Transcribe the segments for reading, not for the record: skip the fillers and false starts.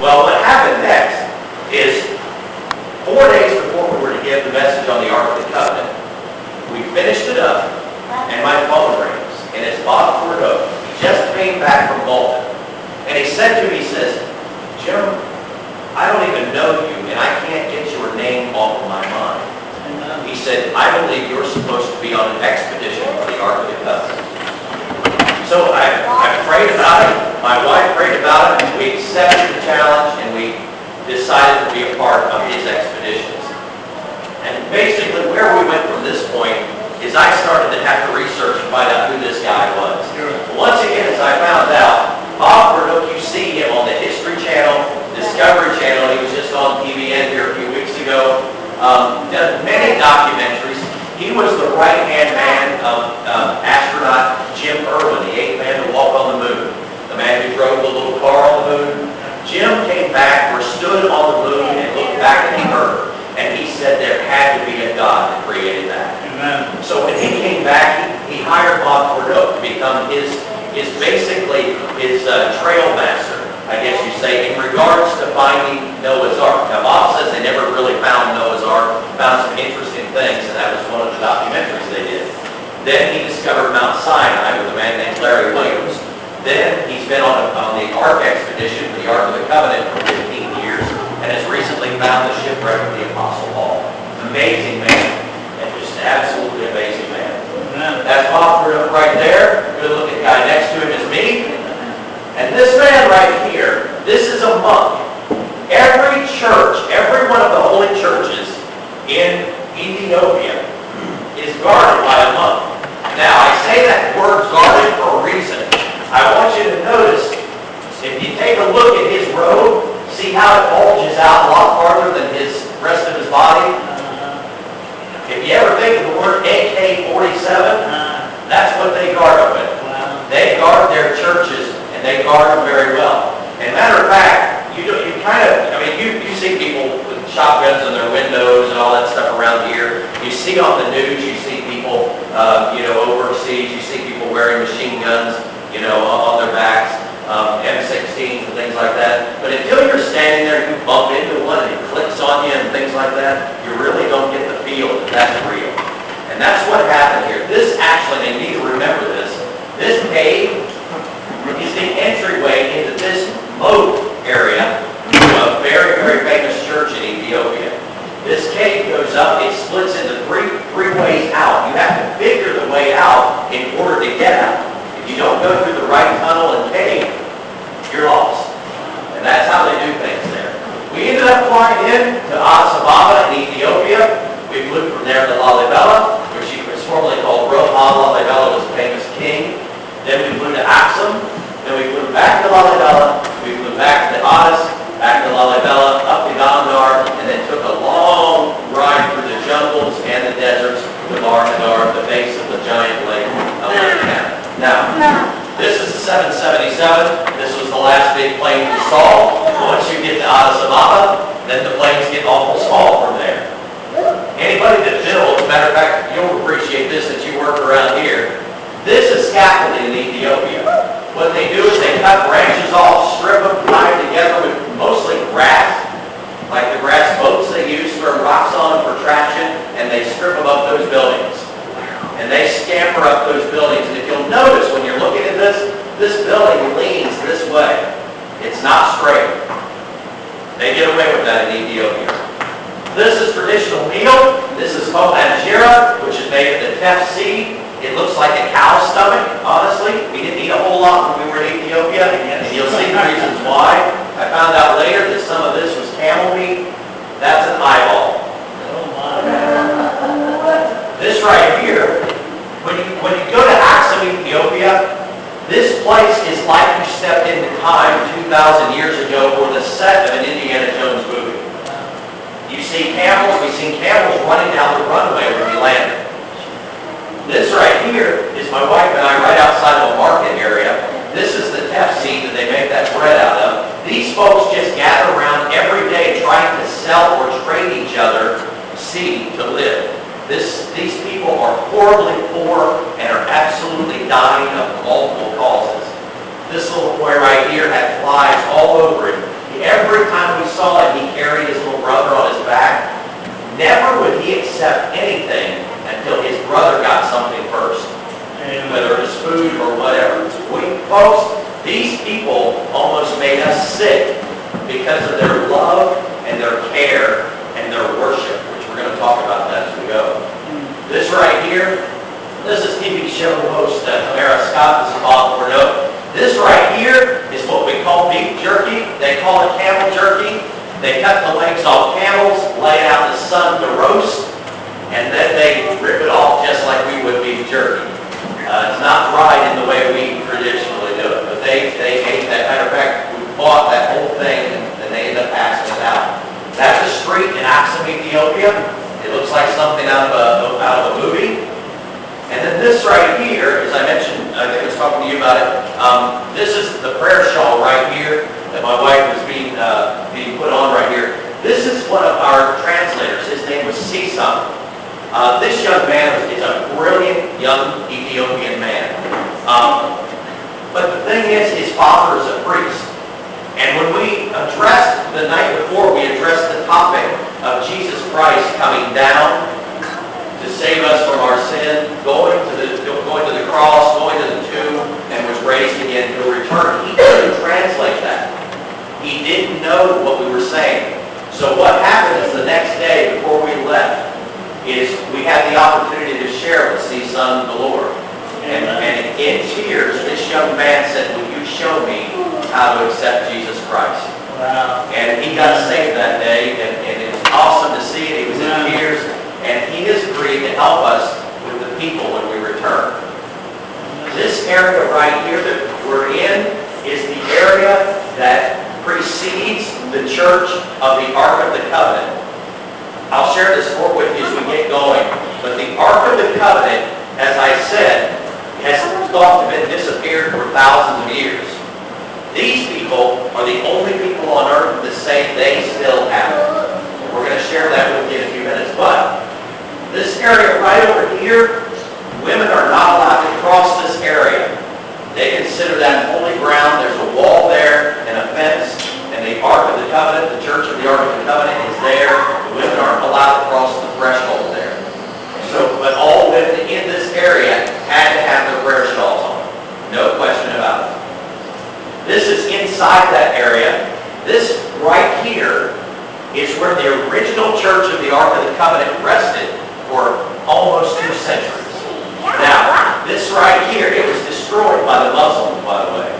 Well, what happened next is 4 days before we were to give the message on the Ark of the Covenant, we finished it up, and my phone rings, and it's Bob Fordo. He just came back from Malta, and he said to me, he says, Jim, I don't even know you, and I can't get your name off of my mind. He said, I believe you're supposed to be on an expedition for the Ark of the Covenant. So I prayed about it, my wife prayed about it, and we accepted the challenge, and we decided to be a part of his expeditions. And basically where we went from this point is I started to have to research and find out who this guy was. Once again, as I found out, Bob Burdock, you see him on the History Channel, Discovery Channel. He was just on TVN here a few weeks ago. Done many documentaries. He was the right-hand man of astronaut Jim Irwin, the 8th man to walk on the moon, the man who drove the little car on the moon. Jim came back or stood on the moon and looked back at the earth, and he said there had to be a God that created that. Amen. So when he came back, he hired Bob Fordo to become his trail master, I guess you say, in regards to finding Noah's Ark. Now, Bob says they never really found Noah's Ark, found some interesting things, and that was one of the documentaries they did. Then he discovered Mount Sinai with a man named Larry Williams. Then he's been on the ARK expedition for the Ark of the Covenant for 15 years, and has recently found the shipwreck of the Apostle Paul. Amazing man, and just absolutely amazing man. That's Bob Fordo right there. Good looking guy next to him is me. And this man right here, this is a monk. Every church, every one of the holy churches in Ethiopia is guarded by a monk. Now, I say that word guarded for a reason. I want you to notice, if you take a look at his robe, see how it bulges out a lot farther than his rest of his body? If you ever think of the word AK-47, that's what they guard it with. They guard their churches, and they guard them very well. And matter of fact, you see people with shotguns in their windows and all that stuff around here. You see on the news, you see people, overseas, you see people wearing machine guns, on their backs, M16s and things like that. But until you're standing there, you bump into one and it clicks on you and things like that, you really don't get the feel that that's real. And that's what happened here. This actually, they need to remember this. This cave is the entryway into this moat area to a very, very famous church in Ethiopia. This cave goes up, it splits into three ways out. You have to figure the way out in order to get out. If you don't go through the right tunnel and cave, you're lost. And that's how they do things there. We ended up flying in to Addis Ababa in Ethiopia. We flew from there to Lalibela, which was formerly called Rome. Lalibela was a famous king. Then we flew to Axum. Then we flew back to Lalibela. We flew back to Addis, back to Lalibela, up to Gondar, and then took a long ride through the jungles and the deserts to Markadar, the base of the giant lake of Rankin. Now, this is the 777. This was the last big plane we saw. Once you get to Addis Ababa, then the planes get awful small from there. Anybody that builds, matter of fact, you'll appreciate this that you work around here. This is scaffolding in Ethiopia. What they do is they cut branches off, strip them, tie them together with mostly grass, like the grass boats they use for rocks on for traction, and they strip them up those buildings. And they scamper up those buildings. And if you'll notice when you're looking at this building leans this way. It's not straight. They get away with that in Ethiopia. This is traditional meal. This is called anjera, which is made of the teff seed. It looks like a cow's stomach, honestly. We didn't eat a whole lot when we were in Ethiopia, and you'll see the reasons why. I found out later that some of this was camel meat. That's an eyeball. This right here, when you go to Axum, Ethiopia, this place is like you stepped into time 2,000 years ago for the set of an Indiana Jones movie. You see camels, we've seen camels running down the runway when we landed. This right here is my wife and I right outside of a market area. This is the teff seed that they make that bread out of. These folks just gather around every day trying to sell or trade each other seed to live. These people are horribly poor and are absolutely dying of multiple causes. This little boy right here had flies all over him. Every sick because of their love and their care and their worship, which we're going to talk about that as we go. This right here, this is TV show host Tamara Scott. This is Bob Bordeaux. This right here is what we call beef jerky. They call it camel jerky. They cut the legs off camels, lay it out in the sun to roast, and then they rip it off just like we would beef jerky. It's not fried in the way we traditionally do it, but they ate that. Matter of fact, we bought that whole thing and they ended up passing it out. That's a street in Aksum, Ethiopia. It looks like something out of a movie. And then this right here, as I mentioned, I think I was talking to you about it. This is the prayer shawl right here that my wife was being put on right here. This is one of our translators. His name was Sisam. This young man is a brilliant young Ethiopian man. But the thing is, his father is a priest. And when we addressed, the night before, we addressed the topic of Jesus Christ coming down to save us from our sin, going to the cross, going to the tomb, and was raised again to return. He couldn't translate that. He didn't know what we were saying. So what happened is the next day before we left is we had the opportunity to share with Son the Lord. And in tears, this young man said, "Will you show me how to accept Jesus Christ?" Wow. And he got saved that day, and it was awesome to see it. He was in tears. And he has agreed to help us with the people when we return. This area right here that we're in is the area that precedes the church of the Ark of the Covenant. I'll share this more with you as we get going. But the Ark of the Covenant, as I said, has thought to have disappeared for thousands of years. These people are the only people on earth that say they still have it. We're going to share that with you in a few minutes. But this area right over here, women are not allowed to cross this area. They consider that holy ground. There's a wall there and a fence, and the Ark of the Covenant, the Church of the Ark of the Covenant is there. The women aren't allowed to cross the threshold there. But all women in this area had to have their prayer shawls on. No question about it. This is inside that area. This right here is where the original Church of the Ark of the Covenant rested for almost 2 centuries. Now, this right here, it was destroyed by the Muslims, by the way.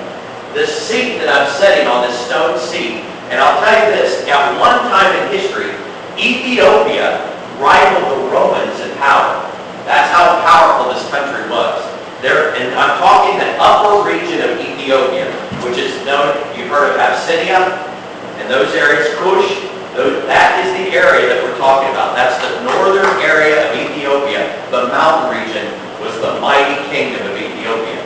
This seat that I'm sitting on, this stone seat, and I'll tell you this, at one time in history, Ethiopia rivaled the Romans in power. That's how powerful this country was. And I'm talking the upper region of Ethiopia, which is known, you've heard of Abyssinia, and those areas, Kush. That is the area that we're talking about. That's the northern area of Ethiopia. The mountain region was the mighty kingdom of Ethiopia.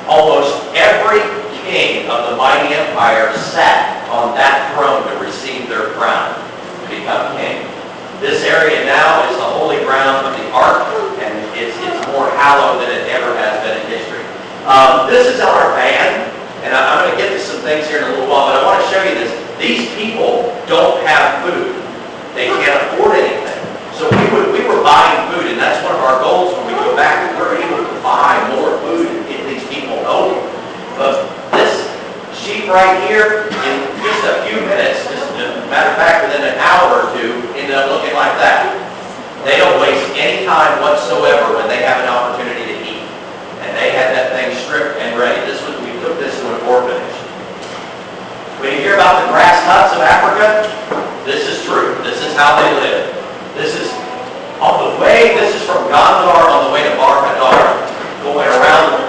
Almost every king of the mighty empire sat on that throne to receive their crown, to become king. This area now is the holy ground of the Ark, and it's more hallowed than it ever has been in history. This is our van, and I'm going to get to some things here in a little while, but I want to show you this. These people don't have food. They can't afford anything. So we were buying food, and that's one of our goals when we go back. We're able to buy more food and get these people home. But this sheep right here, in just a few minutes, matter of fact, within an hour or two, ended up looking like that. They don't waste any time whatsoever when they have an opportunity to eat. And they had that thing stripped and ready. We took this to an orphanage. When you hear about the grass huts of Africa, this is true. This is how they live. This is on the way. This is from Gondar on the way to Bar Hadar, going around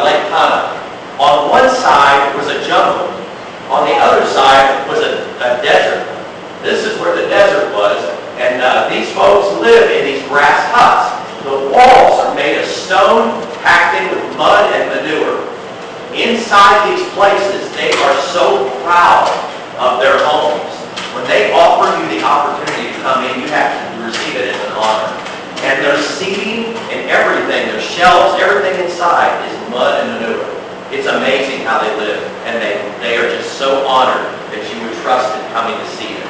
Lake Tana. On one side was a jungle. On the other side was a desert. This is where the desert was, and these folks live in these grass huts. The walls are made of stone, packed in with mud and manure. Inside these places, they are so proud of their homes. When they offer you the opportunity to come in, you have to receive it as an honor. And their seating and everything, their shelves, everything inside is mud and manure. It's amazing how they live, and they are just so honored that you would trust in coming to see them.